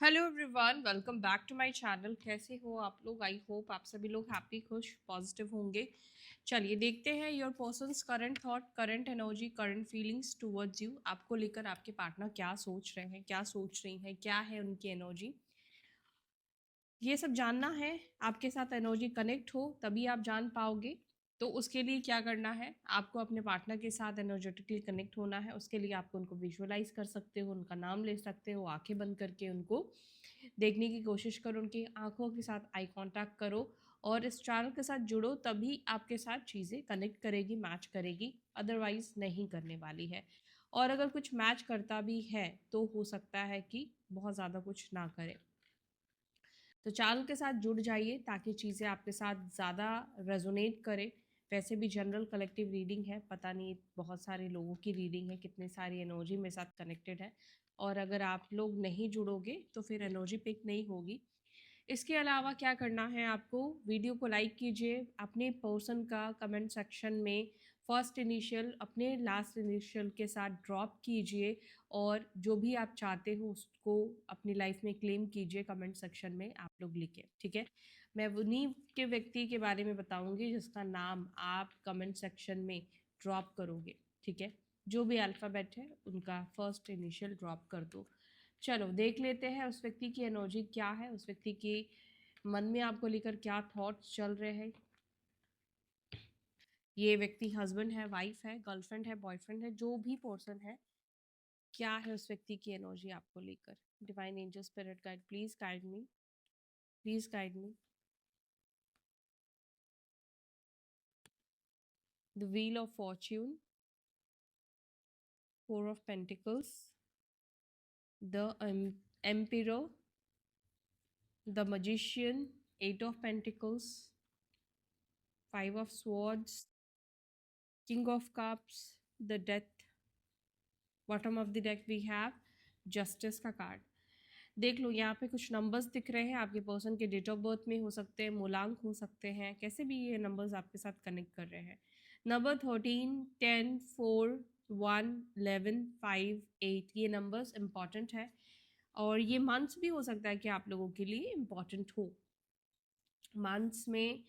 Hello everyone, welcome back to my channel. कैसे हो आप लोग? आई होप आप सभी लोग हैप्पी, खुश, पॉजिटिव होंगे। चलिए देखते हैं your persons current through, current energy, current feelings towards you. आपको लेकर आपके पार्टनर क्या सोच रहे हैं, क्या सोच रही हैं, क्या है उनकी एनर्जी, ये सब जानना है। आपके साथ एनर्जी कनेक्ट हो तभी आप जान पाओगे। तो उसके लिए क्या करना है, आपको अपने पार्टनर के साथ एनर्जेटिकली कनेक्ट होना है। उसके लिए आपको उनको विजुअलाइज कर सकते हो, उनका नाम ले सकते हो, आंखें बंद करके उनको देखने की कोशिश करो, उनकी आंखों के साथ आई कांटेक्ट करो और इस चैनल के साथ जुड़ो। तभी आपके साथ चीज़ें कनेक्ट करेगी, मैच करेगी, अदरवाइज नहीं करने वाली है। और अगर कुछ मैच करता भी है तो हो सकता है कि बहुत ज़्यादा कुछ ना करे। तो चैनल के साथ जुड़ जाइए ताकि चीज़ें आपके साथ ज़्यादा रेजोनेट करें। वैसे भी जनरल कलेक्टिव रीडिंग है, पता नहीं बहुत सारे लोगों की रीडिंग है, कितने सारी एनर्जी मेरे साथ कनेक्टेड है। और अगर आप लोग नहीं जुड़ोगे तो फिर एनर्जी पिक नहीं होगी। इसके अलावा क्या करना है आपको, वीडियो को लाइक कीजिए, अपने पर्सन का कमेंट सेक्शन में फर्स्ट इनिशियल अपने लास्ट इनिशियल के साथ ड्रॉप कीजिए और जो भी आप चाहते हो उसको अपनी लाइफ में क्लेम कीजिए। कमेंट सेक्शन में आप लोग लिखें, ठीक है। मैं उन्हीं के व्यक्ति के बारे में बताऊंगी जिसका नाम आप कमेंट सेक्शन में ड्रॉप करोगे, ठीक है। जो भी अल्फ़ाबेट है उनका फर्स्ट इनिशियल ड्रॉप कर दो। चलो देख लेते हैं उस व्यक्ति की एनर्जी क्या है, उस व्यक्ति के मन में आपको लेकर क्या थॉट्स चल रहे हैं। ये व्यक्ति हस्बैंड है, वाइफ है, गर्लफ्रेंड है, बॉयफ्रेंड है, जो भी पर्सन है, क्या है उस व्यक्ति की एनर्जी आपको लेकर। Divine angel spirit guide, please guide me, please guide me. The wheel of fortune, four of pentacles, the emperor, the magician, eight of pentacles, five of swords, king of cups, the death. Bottom of the deck we have justice का card. देख लो यहाँ पे कुछ numbers दिख रहे हैं, आपके पर्सन के डेट ऑफ बर्थ में हो सकते हैं, मूलांक हो सकते हैं, कैसे भी ये नंबर्स आपके साथ कनेक्ट कर रहे हैं। नंबर 13, 10, 4, 1, 11, 5, 8, ये नंबर्स इंपॉर्टेंट है। और ये मंथ्स भी हो सकता है कि आप लोगों के लिए इम्पॉर्टेंट हो। मंथ्स में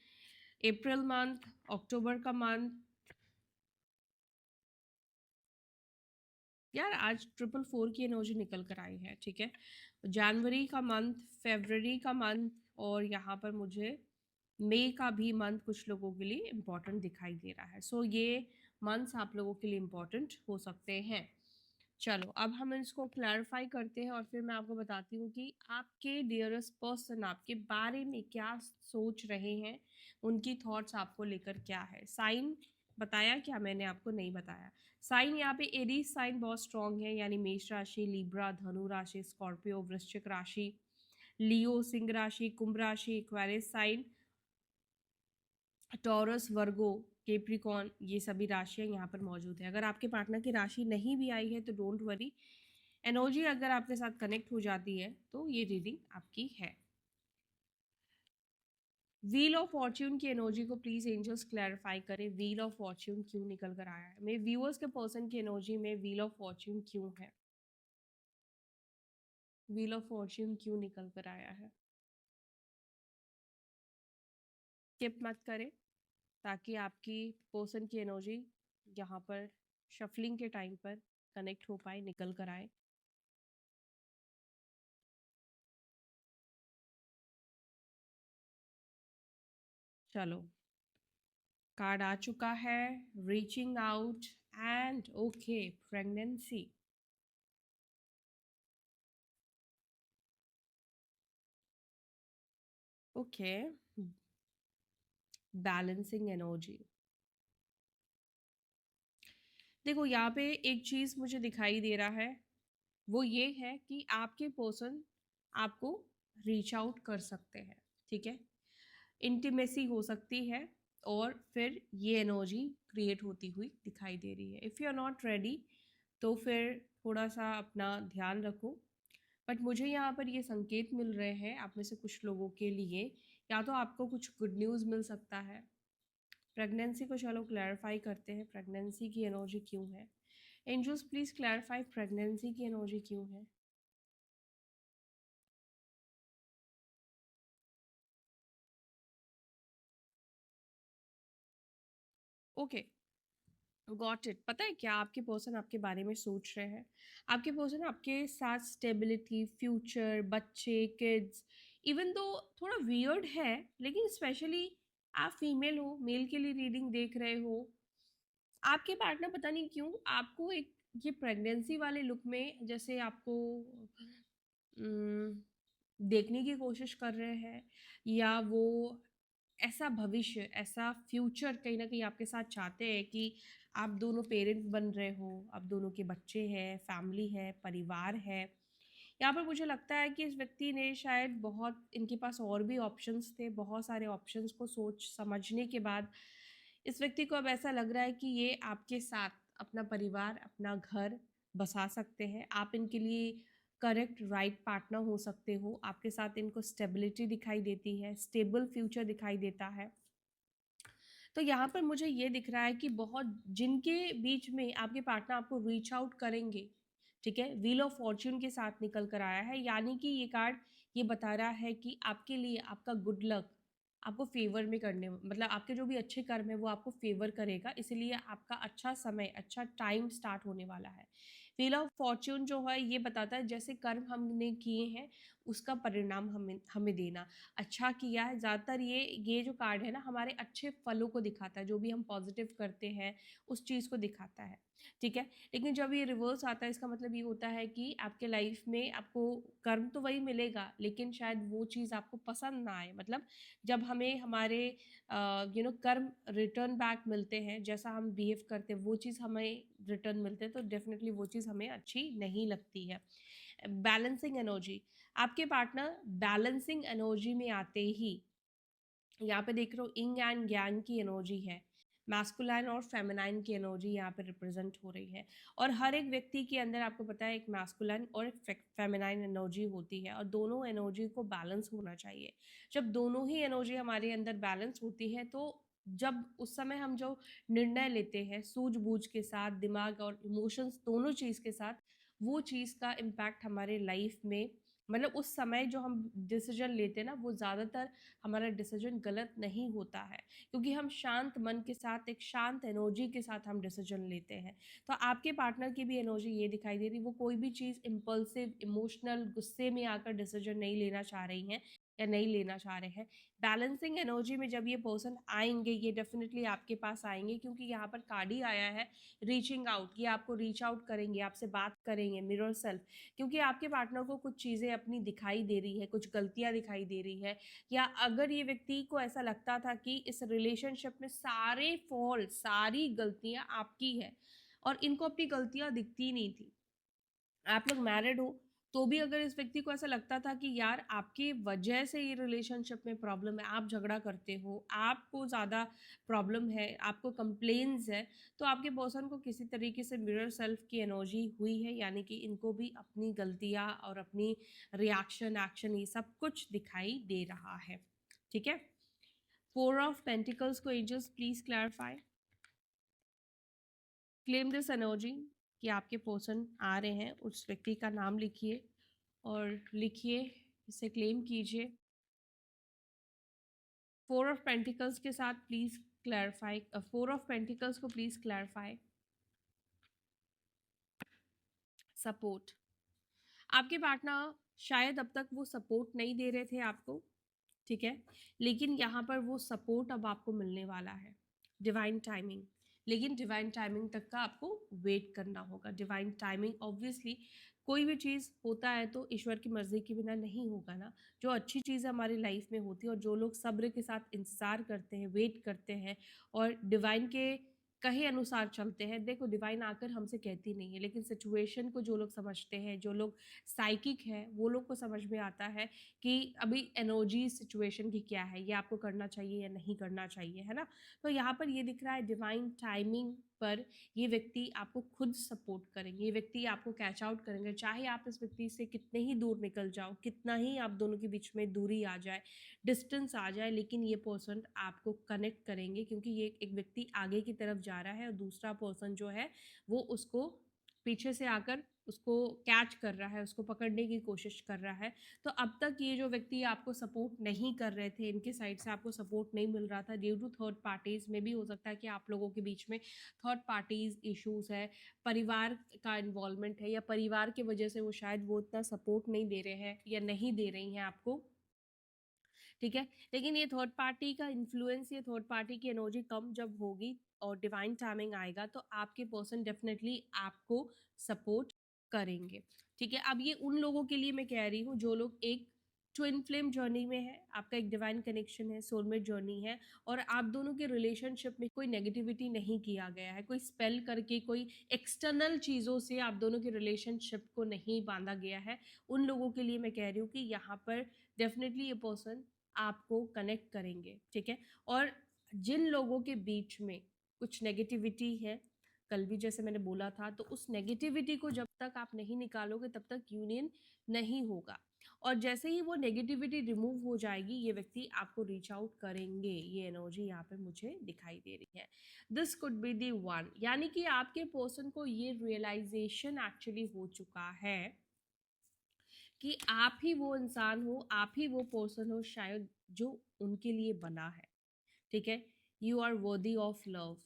अप्रैल मंथ, अक्टूबर का मंथ, यार आज 444 की एनर्जी निकल कर आई है, ठीक है। जनवरी का मंथ, फेब्रवरी का मंथ, और यहाँ पर मुझे मई का भी मंथ कुछ लोगों के लिए इम्पोर्टेंट दिखाई दे रहा है। सो ये मंथ्स आप लोगों के लिए इम्पोर्टेंट हो सकते हैं। चलो अब हम इसको क्लैरिफाई करते हैं और फिर मैं आपको बताती हूँ कि आपके डियरेस्ट पर्सन आपके बारे में क्या सोच रहे हैं, उनकी थॉट्स आपको लेकर क्या है। साइन बताया क्या मैंने आपको? नहीं बताया। साइन यहाँ पे एरीज साइन बहुत स्ट्रांग है, यानी मेष राशि, लिब्रा, धनु राशि, स्कॉर्पियो, वृश्चिक राशि, लियो, सिंह राशि, कुंभ राशि, एक्वेरियस साइन, टॉरस, वर्गो, केप्रिकॉन, ये सभी राशियां यहाँ पर मौजूद है। अगर आपके पार्टनर की राशि नहीं भी आई है तो डोंट वरी, एनर्जी अगर आपके साथ कनेक्ट हो जाती है तो ये रीडिंग आपकी है। व्हील ऑफ फॉर्च्यून की एनर्जी को प्लीज एंजल्स क्लैरिफाई करें, व्हील ऑफ फॉर्च्यून क्यों निकल कर आया है। मेरे व्यूअर्स के पर्सन की एनर्जी में व्हील ऑफ फॉर्च्यून क्यों है, व्हील ऑफ फॉर्च्यून क्यों निकल कर आया है। स्किप मत करें ताकि आपकी पर्सन की एनर्जी यहाँ पर शफलिंग के टाइम पर कनेक्ट हो पाए, निकल कर आए। चलो कार्ड आ चुका है, reaching out and okay, pregnancy. Okay, balancing energy. देखो यहाँ पे एक चीज मुझे दिखाई दे रहा है, वो ये है कि आपके पर्सन आपको रीच आउट कर सकते हैं, ठीक है। इंटीमेसी हो सकती है और फिर ये एनर्जी क्रिएट होती हुई दिखाई दे रही है। If you are not ready तो फिर थोड़ा सा अपना ध्यान रखो। बट मुझे यहाँ पर ये संकेत मिल रहे हैं आप में से कुछ लोगों के लिए, या तो आपको कुछ गुड न्यूज़ मिल सकता है। प्रेगनेंसी को चलो क्लैरिफाई करते हैं, प्रेगनेंसी की एनर्जी क्यों है। एंजल्स प्लीज क्लैरिफाई प्रेगनेंसी की एनर्जी क्यों है। Okay, got it. पता है क्या आपके पर्सन आपके बारे में सोच रहे हैं? आपके पर्सन आपके साथ स्टेबिलिटी, फ्यूचर, बच्चे, किड्स, इवन दो थोड़ा वियर्ड है, लेकिन स्पेशली आप फीमेल हो, मेल के लिए रीडिंग देख रहे हो, आपके पार्टनर पता नहीं क्यों आपको एक ये प्रेगनेंसी वाले लुक में जैसे आपको उम, देखने की कोशिश कर रहे हैं, या वो ऐसा भविष्य, ऐसा फ्यूचर कहीं न कहीं आपके साथ चाहते हैं कि आप दोनों पेरेंट्स बन रहे हो, आप दोनों के बच्चे हैं, फैमिली है, परिवार है। यहाँ पर मुझे लगता है कि इस व्यक्ति ने शायद बहुत इनके पास और भी ऑप्शंस थे, बहुत सारे ऑप्शंस को सोच समझने के बाद इस व्यक्ति को अब ऐसा लग रहा है कि ये आपके साथ अपना परिवार, अपना घर बसा सकते हैं। आप इनके लिए करेक्ट राइट पार्टनर हो सकते हो। आपके साथ इनको स्टेबिलिटी दिखाई देती है, स्टेबल फ्यूचर दिखाई देता है। तो यहाँ पर मुझे ये दिख रहा है कि बहुत जिनके बीच में आपके पार्टनर आपको रीच आउट करेंगे, ठीक है, व्हील ऑफ फॉर्च्यून के साथ निकल कर आया है, यानी कि ये कार्ड ये बता रहा है कि आपके लिए आपका गुड लक आपको फेवर में करने, मतलब आपके जो भी अच्छे कर्म है वो आपको फेवर करेगा, इसलिए आपका अच्छा समय, अच्छा टाइम स्टार्ट होने वाला है। व्हील ऑफ फॉर्च्यून जो है ये बताता है जैसे कर्म हमने किए हैं उसका परिणाम हमें हमें देना। अच्छा किया है, ज़्यादातर ये जो कार्ड है ना हमारे अच्छे फलों को दिखाता है, जो भी हम पॉजिटिव करते हैं उस चीज़ को दिखाता है, ठीक है। लेकिन जब ये रिवर्स आता है इसका मतलब ये होता है कि आपके लाइफ में आपको कर्म तो वही मिलेगा, लेकिन शायद वो चीज़ आपको पसंद ना आए। मतलब जब हमें हमारे कर्म रिटर्न बैक मिलते हैं, जैसा हम बिहेव करते हैं वो चीज़ हमें रिटर्न मिलते हैं, तो डेफिनेटली वो चीज़ हमें अच्छी नहीं लगती है। बैलेंसिंग एनर्जी, आपके पार्टनर बैलेंसिंग एनर्जी में आते ही यहाँ पे देख रहे हो इंग एंड यांग की एनर्जी है, मैस्कुलाइन और फेमिनाइन की एनर्जी यहाँ पे रिप्रेजेंट हो रही है। और हर एक व्यक्ति के अंदर आपको पता है एक मैस्कुलाइन और एक फेमिनाइन एनर्जी होती है, और दोनों एनर्जी को बैलेंस होना चाहिए। जब दोनों ही एनर्जी हमारे अंदर बैलेंस होती है तो जब उस समय हम जो निर्णय लेते हैं सूझबूझ के साथ, दिमाग और इमोशंस दोनों चीज़ के साथ, वो चीज़ का इम्पैक्ट हमारे लाइफ में, मतलब उस समय जो हम डिसीजन लेते हैं ना वो ज़्यादातर हमारा डिसीजन गलत नहीं होता है, क्योंकि हम शांत मन के साथ, एक शांत एनर्जी के साथ हम डिसीजन लेते हैं। तो आपके पार्टनर की भी एनर्जी ये दिखाई दे रही, वो कोई भी चीज़ इम्पल्सिव, इमोशनल, गुस्से में आकर डिसीजन नहीं लेना चाह रही हैं या नहीं लेना चाह रहे हैं। बैलेंसिंग एनर्जी में जब ये पर्सन आएंगे, ये डेफिनेटली आपके पास आएंगे, क्योंकि यहाँ पर कार्ड ही आया है रीचिंग आउट, ये आपको रीच आउट करेंगे, आपसे बात करेंगे, मिरर सेल्फ, क्योंकि आपके पार्टनर को कुछ चीज़ें अपनी दिखाई दे रही है, कुछ गलतियाँ दिखाई दे रही है, या अगर ये व्यक्ति को ऐसा लगता था कि इस रिलेशनशिप में सारे फॉल्ट, सारी गलतियां आपकी है और इनको अपनी गलतियां दिखती नहीं थी, आप लोग मैरिड हो तो भी अगर इस व्यक्ति को ऐसा लगता था कि यार आपकी वजह से ये रिलेशनशिप में प्रॉब्लम है, आप झगड़ा करते हो, आपको ज़्यादा प्रॉब्लम है, आपको कंप्लेन्स है, तो आपके पर्सन को किसी तरीके से मिरर सेल्फ की एनर्जी हुई है, यानी कि इनको भी अपनी गलतियां और अपनी रिएक्शन, एक्शन, ये सब कुछ दिखाई दे रहा है, ठीक है। फोर ऑफ पेंटिकल्स को angels please clarify, claim this energy कि आपके पर्सन आ रहे हैं, उस व्यक्ति का नाम लिखिए और लिखिए, इसे क्लेम कीजिए। फोर ऑफ पेंटिकल्स के साथ please clarify, four of pentacles को प्लीज क्लैरिफाई। सपोर्ट, आपके पार्टनर शायद अब तक वो सपोर्ट नहीं दे रहे थे आपको, ठीक है, लेकिन यहाँ पर वो सपोर्ट अब आपको मिलने वाला है। डिवाइन टाइमिंग, लेकिन डिवाइन टाइमिंग तक का आपको वेट करना होगा। डिवाइन टाइमिंग ऑब्वियसली कोई भी चीज़ होता है तो ईश्वर की मर्जी के बिना नहीं होगा ना। जो अच्छी चीज़ हमारी लाइफ में होती है और जो लोग सब्र के साथ इंतज़ार करते हैं, वेट करते हैं और डिवाइन के कहे अनुसार चलते हैं, देखो डिवाइन आकर हमसे कहती नहीं है, लेकिन सिचुएशन को जो लोग समझते हैं, जो लोग साइकिक है, वो लोग को समझ में आता है कि अभी एनर्जी सिचुएशन की क्या है, ये आपको करना चाहिए या नहीं करना चाहिए, है ना। तो यहाँ पर ये दिख रहा है डिवाइन टाइमिंग पर ये व्यक्ति आपको खुद सपोर्ट करेंगे, ये व्यक्ति आपको कैच आउट करेंगे, चाहे आप इस व्यक्ति से कितने ही दूर निकल जाओ, कितना ही आप दोनों के बीच में दूरी आ जाए, डिस्टेंस आ जाए, लेकिन ये पर्सन आपको कनेक्ट करेंगे, क्योंकि ये एक व्यक्ति आगे की तरफ जा रहा है और दूसरा पर्सन जो है वो उसको पीछे से आकर उसको कैच कर रहा है, उसको पकड़ने की कोशिश कर रहा है। तो अब तक ये जो व्यक्ति आपको सपोर्ट नहीं कर रहे थे, इनके साइड से आपको सपोर्ट नहीं मिल रहा था ड्यू टू थर्ड पार्टीज में, भी हो सकता है कि आप लोगों के बीच में थर्ड पार्टीज इश्यूज है, परिवार का इन्वॉल्वमेंट है, या परिवार की वजह से वो शायद वो इतना सपोर्ट नहीं दे रहे हैं या नहीं दे रही हैं आपको, ठीक है। लेकिन ये थर्ड पार्टी का इन्फ्लुएंस, ये थर्ड पार्टी की एनर्जी कम जब होगी और डिवाइन टाइमिंग आएगा, तो आपके पर्सन डेफिनेटली आपको सपोर्ट करेंगे, ठीक है। अब ये उन लोगों के लिए मैं कह रही हूँ जो लोग एक ट्विन फ्लेम जर्नी में है, आपका एक डिवाइन कनेक्शन है, सोलमेट जर्नी है, और आप दोनों के रिलेशनशिप में कोई नेगेटिविटी नहीं किया गया है, कोई स्पेल करके, कोई एक्सटर्नल चीज़ों से आप दोनों के रिलेशनशिप को नहीं बांधा गया है। उन लोगों के लिए मैं कह रही हूँ कि यहाँ पर डेफिनेटली ये पर्सन आपको कनेक्ट करेंगे, ठीक है। और जिन लोगों के बीच में कुछ नेगेटिविटी है, कल भी जैसे मैंने बोला था, तो उस नेगेटिविटी को जब तक आप नहीं निकालोगे तब तक यूनियन नहीं होगा। और जैसे ही वो नेगेटिविटी रिमूव हो जाएगी, ये व्यक्ति आपको रीच आउट करेंगे, ये एनर्जी यहाँ पे मुझे दिखाई दे रही है। This could be the one, यानी कि आपके पर्सन को ये रियलाइजेशन एक्चुअली हो चुका है कि आप ही वो इंसान हो, आप ही वो पर्सन हो शायद जो उनके लिए बना है, ठीक है। You are worthy of love,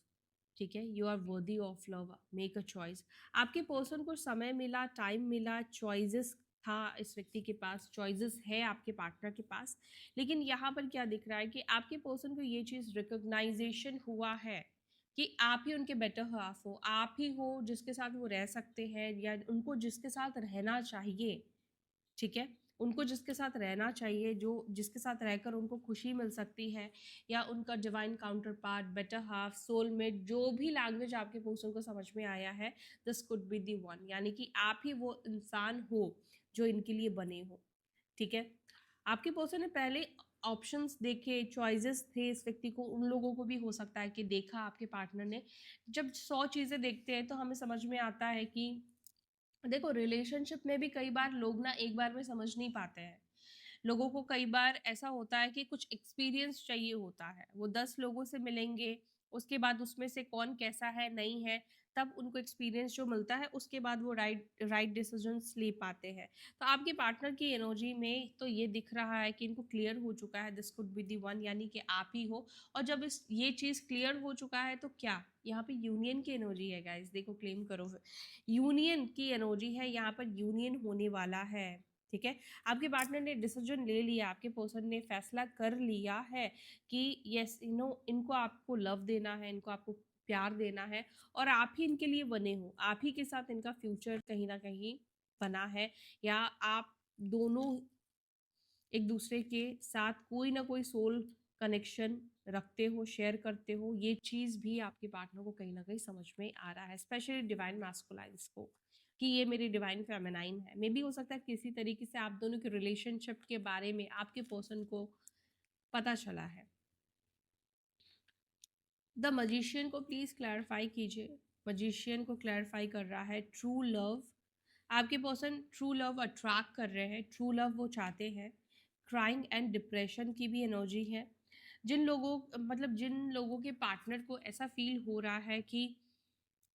ठीक है, you are worthy of love, make a choice. आपके पर्सन को समय मिला, टाइम मिला, चॉइसेस था इस व्यक्ति के पास, चॉइसेस है आपके पार्टनर के पास, लेकिन यहाँ पर क्या दिख रहा है कि आपके पर्सन को ये चीज़ रिकॉग्नाइजेशन हुआ है कि आप ही उनके बेटर हाफ हो, आप ही हो जिसके साथ वो रह सकते हैं, या उनको जिसके साथ रहना चाहिए, ठीक है, उनको जिसके साथ रहना चाहिए, जो जिसके साथ रहकर उनको खुशी मिल सकती है, या उनका divine counter part, better half, soulmate, जो भी लैंग्वेज आपके पर्सन को समझ में आया है, this could be the one, यानी कि आप ही वो इंसान हो जो इनके लिए बने हो, ठीक है। आपके पर्सन ने पहले ऑप्शंस देखे, चॉइसेस थे इस व्यक्ति को, उन लोगों को भी हो सकता है कि देखा आपके पार्टनर ने। जब 100 चीज़ें देखते हैं तो हमें समझ में आता है कि देखो, रिलेशनशिप में भी कई बार लोग ना एक बार में समझ नहीं पाते हैं। लोगों को कई बार ऐसा होता है कि कुछ एक्सपीरियंस चाहिए होता है, वो 10 लोगों से मिलेंगे, उसके बाद उसमें से कौन कैसा है, नहीं है, तब उनको एक्सपीरियंस जो मिलता है उसके बाद वो राइट राइट डिसीजंस ले पाते हैं। तो आपके पार्टनर की एनर्जी में तो ये दिख रहा है कि इनको क्लियर हो चुका है, this could be the one, यानी कि आप ही हो। और जब इस ये चीज़ क्लियर हो चुका है तो क्या यहाँ पे यूनियन की एनर्जी है गाइस, देखो क्लेम करो, यूनियन की एनर्जी है, यहाँ पर यूनियन होने वाला है, ठीक है। आपके पार्टनर ने डिसीजन ले लिया, आपके पर्सन ने फैसला कर लिया है कि यस इनको आपको लव देना है, इनको आपको प्यार देना है, और आप ही इनके लिए बने हो, आप ही के साथ इनका फ्यूचर कहीं ना कहीं बना है, या आप दोनों एक दूसरे के साथ कोई ना कोई सोल कनेक्शन रखते हो, शेयर करते हो, ये चीज़ भी आपके पार्टनर को कहीं ना कहीं समझ में आ रहा है, स्पेशली डिवाइन मैस्कुलाइन्स को, कि ये मेरी डिवाइन फेमिनाइन है। मे बी हो सकता है किसी तरीके से आप दोनों के रिलेशनशिप के बारे में आपके पर्सन को पता चला है। द मजिशियन को प्लीज़ क्लैरिफाई कीजिए। मजिशियन को क्लैरिफाई कर रहा है ट्रू लव, आपके पर्सन ट्रू लव अट्रैक्ट कर रहे हैं, ट्रू लव वो चाहते हैं। क्राइंग एंड डिप्रेशन की भी एनर्जी है। जिन लोगों के पार्टनर को ऐसा फील हो रहा है कि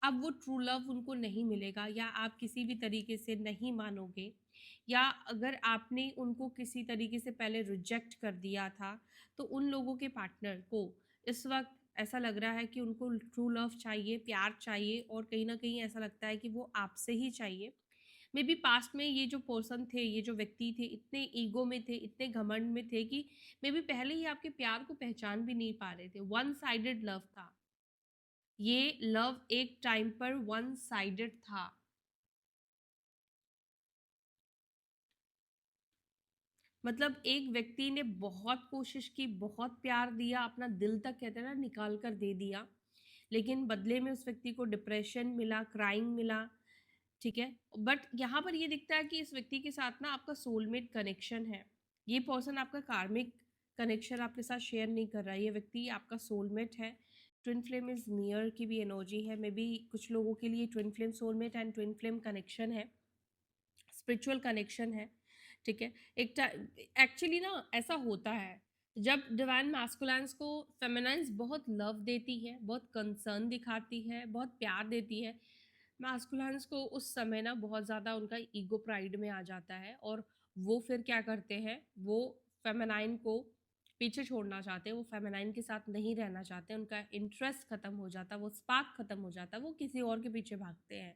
अब वो ट्रू लव उनको नहीं मिलेगा, या आप किसी भी तरीके से नहीं मानोगे, या अगर आपने उनको किसी तरीके से पहले रिजेक्ट कर दिया था, तो उन लोगों के पार्टनर को इस वक्त ऐसा लग रहा है कि उनको ट्रू लव चाहिए, प्यार चाहिए, और कहीं ना कहीं ऐसा लगता है कि वो आपसे ही चाहिए। मे बी पास्ट में ये जो पर्सन थे, ये जो व्यक्ति थे, इतने ईगो में थे, इतने घमंड में थे कि मे बी पहले ही आपके प्यार को पहचान भी नहीं पा रहे थे, वन साइडेड लव था ये, लव एक टाइम पर वन साइडेड था। मतलब एक व्यक्ति ने बहुत कोशिश की, बहुत प्यार दिया, अपना दिल तक कहते हैं ना निकाल कर दे दिया, लेकिन बदले में उस व्यक्ति को डिप्रेशन मिला, क्राइंग मिला, ठीक है। बट यहाँ पर ये दिखता है कि इस व्यक्ति के साथ ना आपका सोलमेट कनेक्शन है। ये पर्सन आपका कार्मिक कनेक्शन आपके साथ शेयर नहीं कर रहा है, ये व्यक्ति आपका सोलमेट है। ट्विन फ्लेम इज नियर की भी एनर्जी है, मे बी कुछ लोगों के लिए twin flame soulmate and twin flame connection है, स्पिरिचुअल कनेक्शन है, ठीक है। एक एक्चुअली ना ऐसा होता है, जब डिवाइन मैस्कुलाइन्स को फेमिनाइन्स बहुत लव देती है, बहुत कंसर्न दिखाती है, बहुत प्यार देती है, मैस्कुलिन्स को उस समय ना बहुत ज़्यादा उनका ईगो प्राइड में आ जाता है, और वो फिर क्या करते हैं, वो फेमिनाइन को पीछे छोड़ना चाहते हैं, वो फेमिनाइन के साथ नहीं रहना चाहते, उनका इंटरेस्ट खत्म हो जाता है, वो स्पार्क खत्म हो जाता है, वो किसी और के पीछे भागते हैं,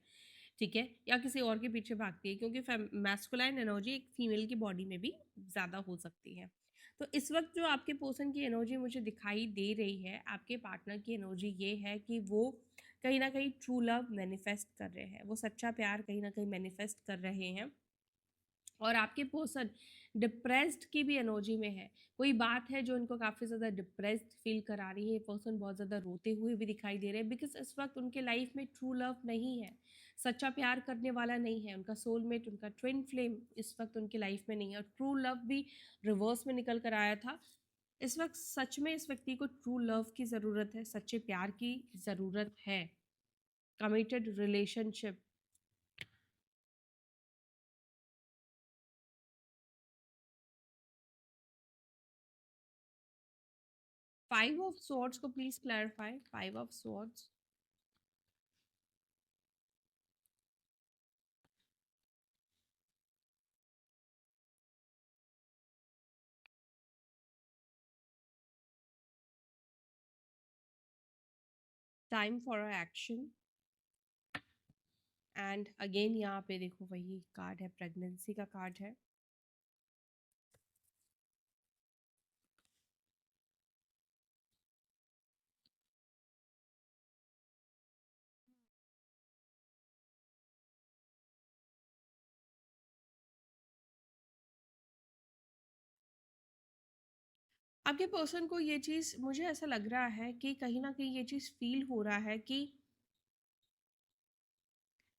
ठीक है, या किसी और के पीछे भागती है, क्योंकि मैस्कुलाइन एनर्जी एक फीमेल की बॉडी में भी ज़्यादा हो सकती है। तो इस वक्त जो आपके पर्सन की एनर्जी मुझे दिखाई दे रही है, आपके पार्टनर की एनर्जी ये है कि वो कहीं ना कहीं ट्रू लव मैनिफेस्ट कर रहे हैं, वो सच्चा प्यार कहीं ना कहीं मैनिफेस्ट कर रहे हैं, और आपके पर्सन डिप्रेस्ड की भी एनर्जी में है। कोई बात है जो इनको काफ़ी ज़्यादा डिप्रेस्ड फील करा रही है, पर्सन बहुत ज़्यादा रोते हुए भी दिखाई दे रहे हैं, बिकॉज इस वक्त उनके लाइफ में ट्रू लव नहीं है, सच्चा प्यार करने वाला नहीं है, उनका सोलमेट, उनका ट्विन फ्लेम इस वक्त उनकी लाइफ में नहीं है, और ट्रू लव भी रिवर्स में निकल कर आया था। इस वक्त सच में इस व्यक्ति को ट्रू लव की ज़रूरत है, सच्चे प्यार की ज़रूरत है, कमिटेड रिलेशनशिप। 5 of swords को please clarify, 5 of swords। Time for action. And again यहाँ पे देखो वही कार्ड है, प्रेगनेंसी का कार्ड है। आपके पर्सन को ये चीज, मुझे ऐसा लग रहा है कि कहीं ना कहीं ये चीज फील हो रहा है कि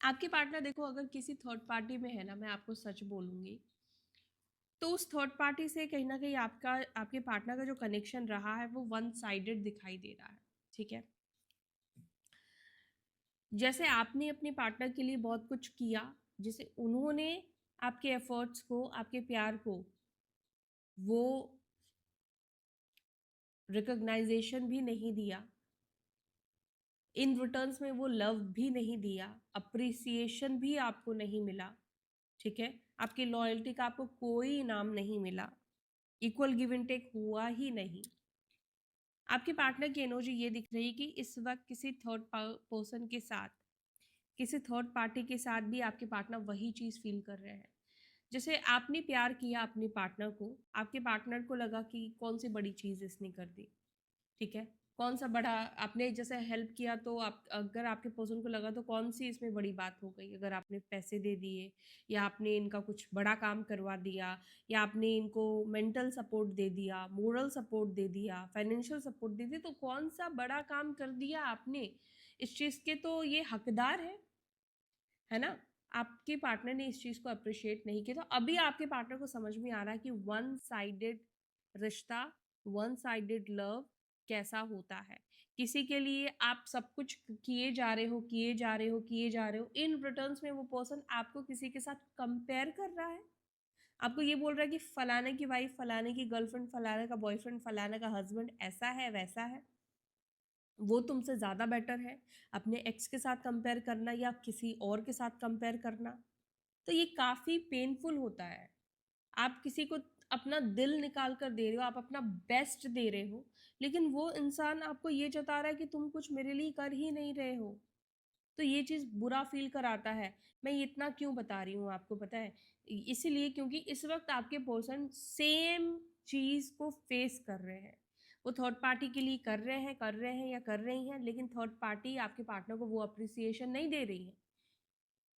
आपके पार्टनर, देखो अगर किसी थर्ड पार्टी में है ना, मैं आपको सच बोलूंगी, तो उस थर्ड पार्टी से कहीं ना कहीं आपका, आपके पार्टनर का जो कनेक्शन रहा है वो वन साइडेड दिखाई दे रहा है, ठीक है। जैसे आपने अपने पार्टनर के लिए बहुत कुछ किया, जैसे उन्होंने आपके एफर्ट्स को, आपके प्यार को वो रिकग्नाइजेशन भी नहीं दिया, इन रिटर्न्स में वो लव भी नहीं दिया, अप्रिसिएशन भी आपको नहीं मिला, ठीक है, आपकी लॉयल्टी का आपको कोई इनाम नहीं मिला, इक्वल गिव एंड टेक हुआ ही नहीं। आपके पार्टनर की एनर्जी ये दिख रही है कि इस वक्त किसी थर्ड पर्सन के साथ, किसी थर्ड पार्टी के साथ भी आपके पार्टनर वही चीज़ फील कर रहे हैं। जैसे आपने प्यार किया अपने पार्टनर को, आपके पार्टनर को लगा कि कौन सी बड़ी चीज़ इसने कर दी, ठीक है, कौन सा बड़ा, आपने जैसे हेल्प किया तो आप, अगर आपके पर्सन को लगा तो कौन सी इसमें बड़ी बात हो गई, अगर आपने पैसे दे दिए, या आपने इनका कुछ बड़ा काम करवा दिया, या आपने इनको मेंटल सपोर्ट दे दिया, मोरल सपोर्ट दे दिया, फाइनेंशियल सपोर्ट दे दिया, तो कौन सा बड़ा काम कर दिया आपने, इस चीज़ के तो ये हकदार है ना। आपके पार्टनर ने इस चीज़ को अप्रिशिएट नहीं किया, तो अभी आपके पार्टनर को समझ में आ रहा है कि वन साइडेड रिश्ता, वन साइडेड लव कैसा होता है। किसी के लिए आप सब कुछ किए जा रहे हो, किए जा रहे हो, किए जा रहे हो, इन रिटर्न्स में वो पर्सन आपको किसी के साथ कंपेयर कर रहा है, आपको ये बोल रहा है कि फलाने की वाइफ, फलाने की गर्लफ्रेंड, फलाने का बॉयफ्रेंड, फलाने का हस्बैंड ऐसा है, वैसा है, वो तुमसे ज़्यादा बेटर है। अपने एक्स के साथ कंपेयर करना या किसी और के साथ कंपेयर करना, तो ये काफ़ी पेनफुल होता है। आप किसी को अपना दिल निकाल कर दे रहे हो, आप अपना बेस्ट दे रहे हो, लेकिन वो इंसान आपको ये जता रहा है कि तुम कुछ मेरे लिए कर ही नहीं रहे हो, तो ये चीज़ बुरा फील कराता है। मैं ये इतना क्यों बता रही हूँ आपको पता है, इसीलिए क्योंकि इस वक्त आपके पर्सन सेम चीज़ को फेस कर रहे हैं, वो थर्ड पार्टी के लिए कर रहे हैं, कर रहे हैं या कर रही हैं, लेकिन थर्ड पार्टी आपके पार्टनर को वो अप्रिसिएशन नहीं दे रही है,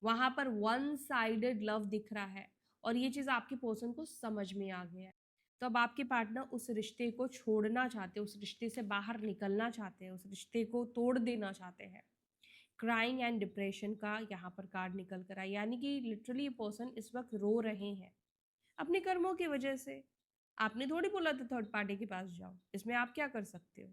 वहां पर वन साइडेड लव दिख रहा है, और ये चीज़ आपके पर्सन को समझ में आ गया है। तो अब आपके पार्टनर उस रिश्ते को छोड़ना चाहते हैं, उस रिश्ते से बाहर निकलना चाहते हैं, उस रिश्ते को तोड़ देना चाहते हैं। क्राइंग एंड डिप्रेशन का यहाँ पर कार्ड निकल कर आया, यानी कि लिटरली पर्सन इस वक्त रो रहे हैं अपने कर्मों की वजह से। आपने थोड़ी बोला था थर्ड पार्टी के पास जाओ, इसमें आप क्या कर सकते हो,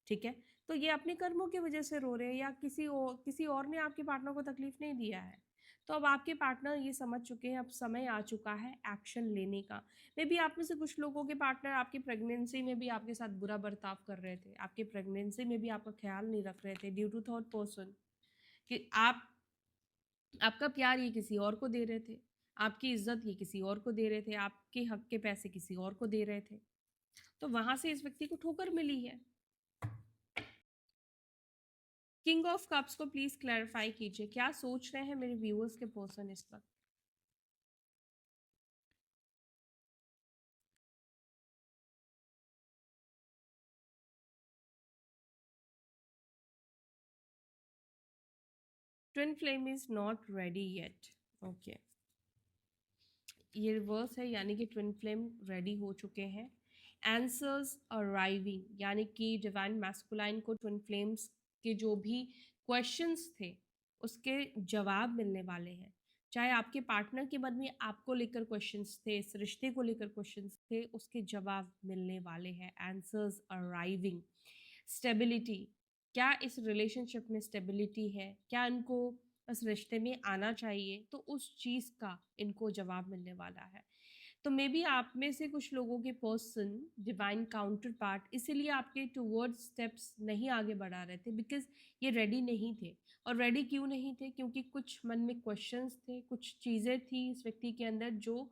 ठीक है। तो ये अपने कर्मों की वजह से रो रहे हैं, या किसी और ने आपके पार्टनर को तकलीफ नहीं दिया है। तो अब आपके पार्टनर ये समझ चुके हैं, अब समय आ चुका है एक्शन लेने का। मे बी आप में से कुछ लोगों के पार्टनर आपकी प्रेगनेंसी में भी आपके साथ बुरा बर्ताव कर रहे थे, आपके प्रेगनेंसी में भी आपका ख्याल नहीं रख रहे थे ड्यू टू थर्ड पर्सन, कि आप आपका प्यार ये किसी और को दे रहे थे, आपकी इज्जत ये किसी और को दे रहे थे, आपके हक के पैसे किसी और को दे रहे थे, तो वहां से इस व्यक्ति को ठोकर मिली है। किंग ऑफ कप्स को प्लीज क्लैरिफाई कीजिए, क्या सोच रहे हैं मेरे व्यूअर्स के पर्सन इस वक्त। Twin flame is not ready yet. Okay, ये रिवर्स है, यानी कि ट्विन फ्लेम रेडी हो चुके हैं। आंसर्स अराइविंग, यानी कि डिवाइन मैस्कुलाइन को ट्विन फ्लेम्स के जो भी क्वेश्चंस थे उसके जवाब मिलने वाले हैं। चाहे आपके पार्टनर के मन में आपको लेकर क्वेश्चंस थे, इस रिश्ते को लेकर क्वेश्चंस थे, उसके जवाब मिलने वाले हैं। Answers arriving. स्टेबिलिटी, क्या इस रिलेशनशिप में स्टेबिलिटी है, क्या इनको इस रिश्ते में आना चाहिए, तो उस चीज़ का इनको जवाब मिलने वाला है। तो मे बी आप में से कुछ लोगों के पर्सन डिवाइन काउंटर पार्ट इसीलिए आपके टूवर्ड स्टेप्स नहीं आगे बढ़ा रहे थे, बिकॉज ये रेडी नहीं थे। और रेडी क्यों नहीं थे? क्योंकि कुछ मन में क्वेश्चंस थे, कुछ चीज़ें थी इस व्यक्ति के अंदर जो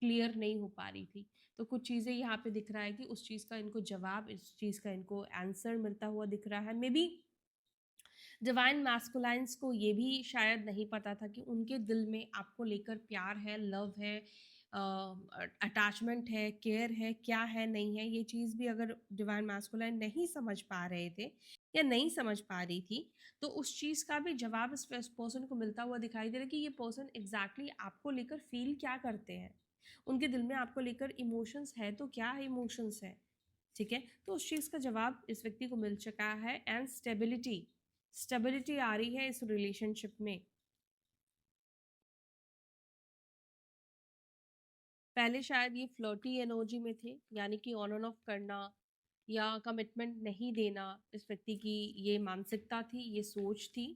क्लियर नहीं हो पा रही थी। तो कुछ चीज़ें यहाँ पे दिख रहा है कि उस चीज़ का इनको जवाब, इस चीज़ का इनको आंसर मिलता हुआ दिख रहा है। मे बी डिवाइन मैस्कुलाइंस को ये भी शायद नहीं पता था कि उनके दिल में आपको लेकर प्यार है, लव है, अटैचमेंट है, केयर है, क्या है नहीं है। ये चीज़ भी अगर डिवाइन मैस्कुलाइन नहीं समझ पा रहे थे या नहीं समझ पा रही थी, तो उस चीज़ का भी जवाब इस पर्सन को मिलता हुआ दिखाई दे रहा है कि ये पर्सन एग्जैक्टली आपको लेकर फील क्या करते हैं, उनके दिल में आपको लेकर इमोशंस है तो क्या है इमोशंस है। ठीक है, तो उस चीज़ का जवाब इस व्यक्ति को मिल चुका है। एंड स्टेबिलिटी, स्टेबिलिटी आ रही है इस रिलेशनशिप में। पहले शायद ये फ्लर्टी एनर्जी में थे, यानी कि ऑन एंड ऑफ करना या कमिटमेंट नहीं देना, इस व्यक्ति की ये मानसिकता थी, ये सोच थी।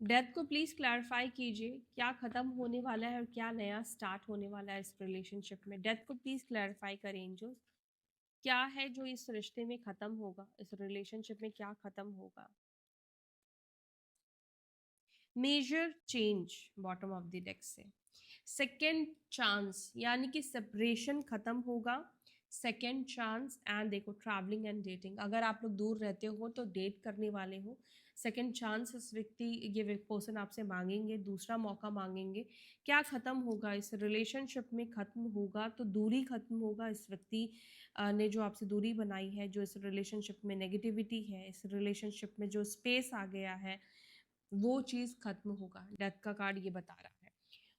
डेथ को प्लीज क्लैरिफाई कीजिए, क्या खत्म होने वाला है और क्या नया स्टार्ट होने वाला है इस रिलेशनशिप में। डेथ को प्लीज क्लैरिफाई करें एंजल्स, क्या है जो इस रिश्ते में खत्म होगा, इस रिलेशनशिप में क्या खत्म होगा। Major change bottom of the deck से। सेकेंड चांस, यानी कि सेपरेशन खत्म होगा। सेकेंड चांस एंड देखो ट्रैवलिंग एंड डेटिंग, अगर आप लोग दूर रहते हो तो डेट करने वाले हो, सेकेंड चांस इस व्यक्ति, ये पर्सन आपसे मांगेंगे, दूसरा मौका मांगेंगे। क्या खत्म होगा इस रिलेशनशिप में? खत्म होगा तो दूरी खत्म होगा। इस व्यक्ति ने जो आपसे दूरी बनाई है, जो इस रिलेशनशिप में नेगेटिविटी है, इस रिलेशनशिप में जो स्पेस आ गया है, वो चीज़ खत्म होगा। डेथ का कार्ड ये बता रहा है।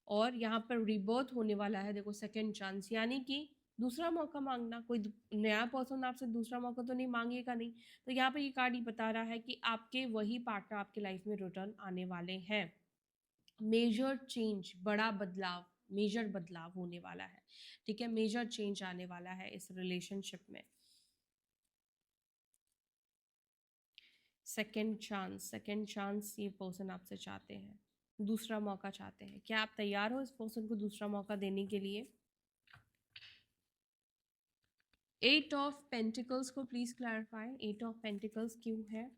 और यहाँ पर रिबर्थ होने वाला है, देखो सेकेंड चांस, यानी कि दूसरा मौका मांगना। कोई नया पर्सन आपसे दूसरा मौका तो नहीं मांगेगा नहीं। तो यहाँ पर ये कार्ड ये बता रहा है कि आपके वही पार्टनर आपके लाइफ में रिटर्न आने वाले हैं। मेजर चेंज, बड़ा बदलाव, मेजर बदलाव होने वाला है। ठीक है, मेजर चेंज आने वाला है इस रिलेशनशिप में। सेकेंड चांस, सेकेंड चांस ये पर्सन आपसे चाहते हैं, दूसरा मौका चाहते हैं। क्या आप तैयार हो इस पर्सन को दूसरा मौका देने के लिए? एट ऑफ पेंटिकल्स को please clarify, eight of pentacles क्यों है?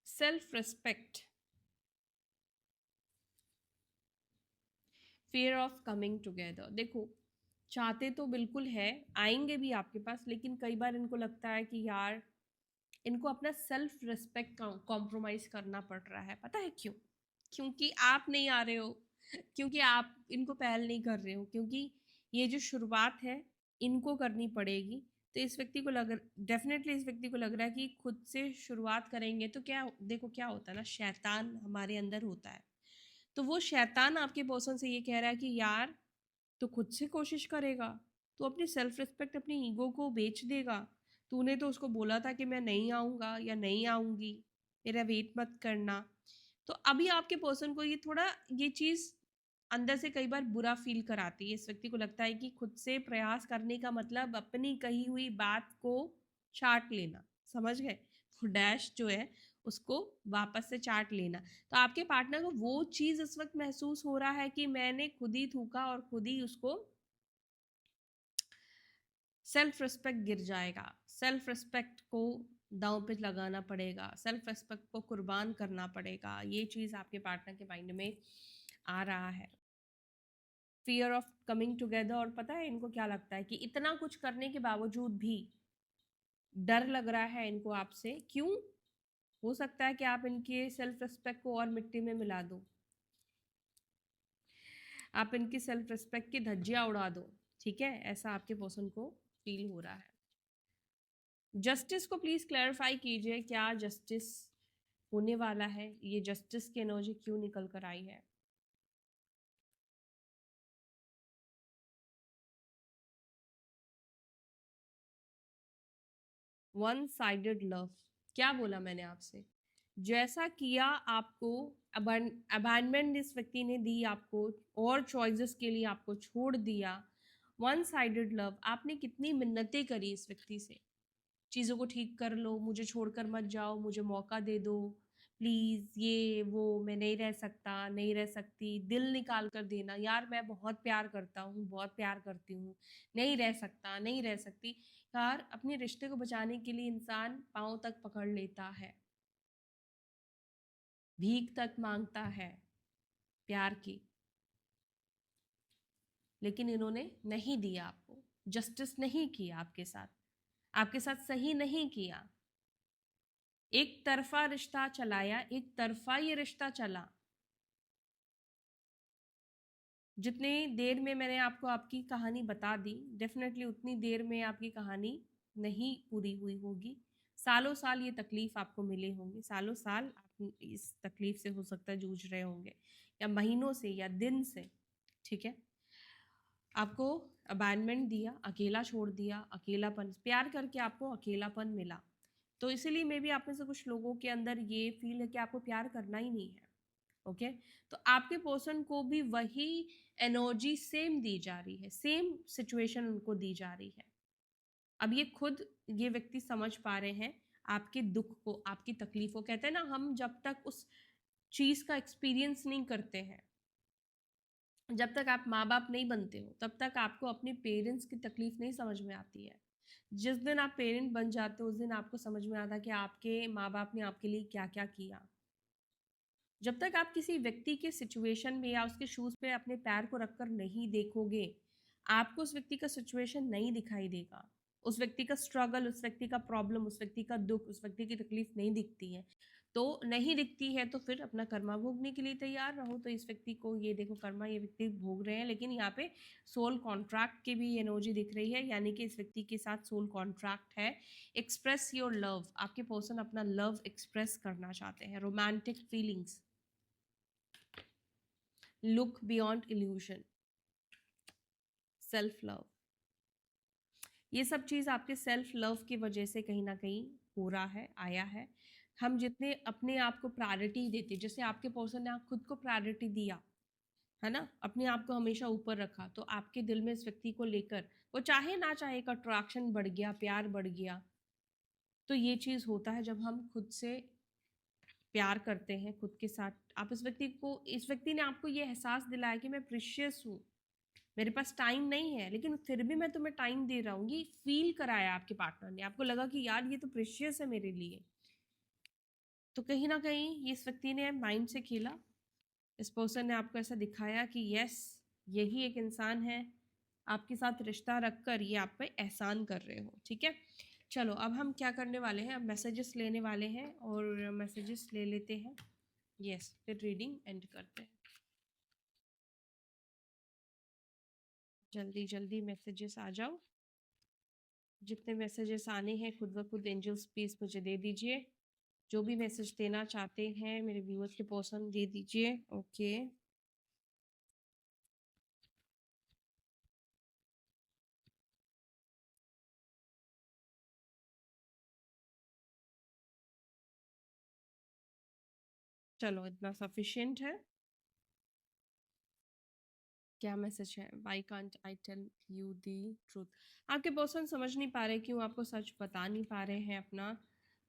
Self respect, fear of coming together. देखो, चाहते तो बिल्कुल है, आएंगे भी आपके पास, लेकिन कई बार इनको लगता है कि यार इनको अपना सेल्फ रिस्पेक्ट कॉम्प्रोमाइज करना पड़ रहा है। पता है क्यों? क्योंकि आप नहीं आ रहे हो, क्योंकि आप इनको पहल नहीं कर रहे हो, क्योंकि ये जो शुरुआत है इनको करनी पड़ेगी। तो इस व्यक्ति को लग, डेफिनेटली इस व्यक्ति को लग रहा है कि खुद से शुरुआत करेंगे तो क्या, देखो क्या होता है ना, शैतान हमारे अंदर होता है। तो वो शैतान आपके पर्सन से ये कह रहा है कि यार तो खुद से कोशिश करेगा, तो अपनी सेल्फ रिस्पेक्ट, अपनी ईगो को बेच देगा। तूने तो उसको बोला था कि मैं नहीं आऊँगा या नहीं आऊँगी, मेरा वेट मत करना। तो अभी आपके पर्सन को ये थोड़ा, ये चीज़ अंदर से कई बार बुरा फील कराती है। इस व्यक्ति को लगता है कि खुद से प्रयास करने का मतलब अपनी कही हुई बात को चाट लेना, समझ गए? वो डैश जो है उसको वापस से चाट लेना। तो आपके पार्टनर को वो चीज़ इस वक्त महसूस हो रहा है कि मैंने खुद ही थूका और खुद ही उसको सेल्फ रिस्पेक्ट गिर जाएगा, सेल्फ रिस्पेक्ट को दांव पे लगाना पड़ेगा, सेल्फ रिस्पेक्ट को कुर्बान करना पड़ेगा। ये चीज़ आपके पार्टनर के माइंड में आ रहा है। Fear of coming together. और पता है इनको क्या लगता है कि इतना कुछ करने के बावजूद भी डर लग रहा है इनको आपसे। क्यों? हो सकता है कि आप इनके सेल्फ रिस्पेक्ट को और मिट्टी में मिला दो, आप इनकी सेल्फ रिस्पेक्ट की धज्जियां उड़ा दो। ठीक है, ऐसा आपके पर्सन को फील हो रहा है। जस्टिस को प्लीज क्लैरिफाई कीजिए, क्या जस्टिस होने वाला है? ये जस्टिस की एनर्जी क्यों निकल कर आई है? One sided love. क्या बोला मैंने आपसे? जैसा किया आपको अबैंडमेंट इस व्यक्ति ने दी आपको, और चॉइसेस के लिए आपको छोड़ दिया। One sided love. आपने कितनी मिन्नतें करी इस व्यक्ति से, चीज़ों को ठीक कर लो, मुझे छोड़कर मत जाओ, मुझे मौका दे दो प्लीज़, ये वो, मैं नहीं रह सकता, नहीं रह सकती, दिल निकाल कर देना, यार मैं बहुत प्यार करता हूँ, बहुत प्यार करती हूँ, नहीं रह सकता, नहीं रह सकती। यार अपने रिश्ते को बचाने के लिए इंसान पाँव तक पकड़ लेता है, भीख तक मांगता है प्यार की, लेकिन इन्होंने नहीं दिया आपको, जस्टिस नहीं किया आपके साथ सही नहीं किया। एक तरफा रिश्ता चलाया, एक तरफा ये रिश्ता चला। जितनी देर में मैंने आपको आपकी कहानी बता दी, डेफिनेटली उतनी देर में आपकी कहानी नहीं पूरी हुई होगी। सालों साल ये तकलीफ आपको मिले होंगे, सालों साल आप इस तकलीफ से हो सकता है जूझ रहे होंगे, या महीनों से या दिन से। ठीक है, आपको अबैंडमेंट दिया, अकेला छोड़ दिया, अकेलापन, प्यार करके आपको अकेलापन मिला। तो इसीलिए मे भी आप में से कुछ लोगों के अंदर ये फील है कि आपको प्यार करना ही नहीं है। ओके, तो आपके पर्सन को भी वही एनर्जी सेम दी जा रही है, सेम सिचुएशन उनको दी जा रही है। अब ये खुद ये व्यक्ति समझ पा रहे हैं आपके दुख को, आपकी तकलीफ को। कहते हैं ना, हम जब तक उस चीज का एक्सपीरियंस नहीं करते हैं, जब तक आप माँ बाप नहीं बनते हो, तब तक आपको अपने पेरेंट्स की तकलीफ नहीं समझ में आती है। जिस दिन आप पेरेंट बन जाते हो, उस दिन आपको समझ में आता है कि आपके माँ बाप ने आपके लिए क्या क्या किया। जब तक आप किसी व्यक्ति के सिचुएशन में या उसके शूज पे अपने पैर को रखकर नहीं देखोगे, आपको उस व्यक्ति का सिचुएशन नहीं दिखाई देगा, उस व्यक्ति का स्ट्रगल, उस व्यक्ति का प्रॉब्लम, उस व्यक्ति का दुख, उस व्यक्ति की तकलीफ नहीं दिखती है। तो नहीं दिखती है तो फिर अपना कर्मा भोगने के लिए तैयार रहो। तो इस व्यक्ति को ये देखो, कर्मा ये व्यक्ति भोग रहे हैं, लेकिन यहाँ पे सोल कॉन्ट्रैक्ट की भी एनर्जी दिख रही है, यानी कि इस व्यक्ति के साथ सोल कॉन्ट्रैक्ट है। Express your love. आपके पर्सन अपना लव एक्सप्रेस करना चाहते हैं, romantic feelings, look beyond evolution, self love. ये सब चीज़ आपके सेल्फ लव की वजह से कहीं ना कहीं हो रहा है, आया है। हम जितने अपने आप को प्रायोरिटी देते, जैसे आपके पर्सन ने आप खुद को प्रायोरिटी दिया है ना, अपने आप को हमेशा ऊपर रखा, तो आपके दिल में इस व्यक्ति को लेकर, वो चाहे ना चाहे, एक अट्रैक्शन बढ़ गया, प्यार बढ़ गया। तो ये चीज़ होता है जब हम खुद से प्यार करते हैं, खुद के साथ। आप इस व्यक्ति ने आपको ये एहसास दिलाया कि मैं प्रीशियस हूँ, मेरे पास टाइम नहीं है, लेकिन फिर भी मैं तुम्हें टाइम दे रहा हूँ। ये फील कराया आपके पार्टनर ने, आपको लगा कि यार ये तो प्रीशियस है मेरे लिए। तो कहीं ना कहीं इस व्यक्ति ने माइंड से खेला, इस पर्सन ने आपको ऐसा दिखाया कि यस, यही एक इंसान है, आपके साथ रिश्ता रखकर ये आप पे एहसान कर रहे हो। ठीक है, चलो अब हम क्या करने वाले हैं, अब मैसेजेस लेने वाले हैं, और मैसेजेस ले लेते हैं। यस, फिर रीडिंग एंड करते हैं। जल्दी जल्दी मैसेजेस आ जाओ, जितने मैसेजेस आने हैं खुद ब खुद एंजल्स प्लीज मुझे दे दीजिए। जो भी मैसेज देना चाहते हैं मेरे व्यूअर्स के पर्सन, दे दीजिए। ओके, चलो इतना सफिशिएंट है। क्या मैसेज है? Why can't I tell you the truth. आपके पर्सन समझ नहीं पा रहे, क्यों आपको सच बता नहीं पा रहे हैं अपना।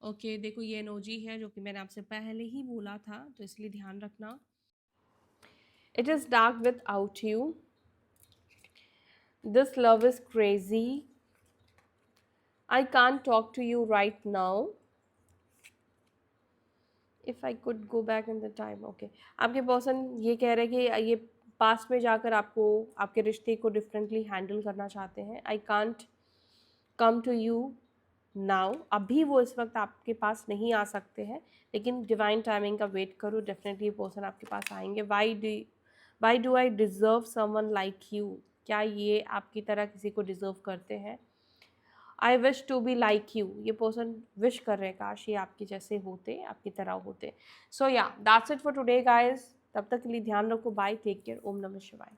ओके, देखो ये एनर्जी है जो कि मैंने आपसे पहले ही बोला था, तो इसलिए ध्यान रखना। It is dark with out you, this love is crazy, I can't talk to you right now. If I could go back in the time. Okay. आपके पर्सन ये कह रहे हैं कि ये पास्ट में जाकर आपको आपके रिश्ते को डिफरेंटली हैंडल करना चाहते हैं. I can't come to you now. अभी वो इस वक्त आपके पास नहीं आ सकते हैं, लेकिन डिवाइन टाइमिंग का वेट करो, डेफिनेटली पर्सन आपके पास आएंगे. Why do I deserve someone like you. क्या ये आपकी तरह किसी को डिज़र्व करते हैं. I wish to be like you. ये पर्सन विश कर रहे हैं काश ये आपके जैसे होते, आपकी तरह होते. सो या that's it for today guys. तब तक के लिए ध्यान रखो. बाय. Take care. ओम नमः शिवाय.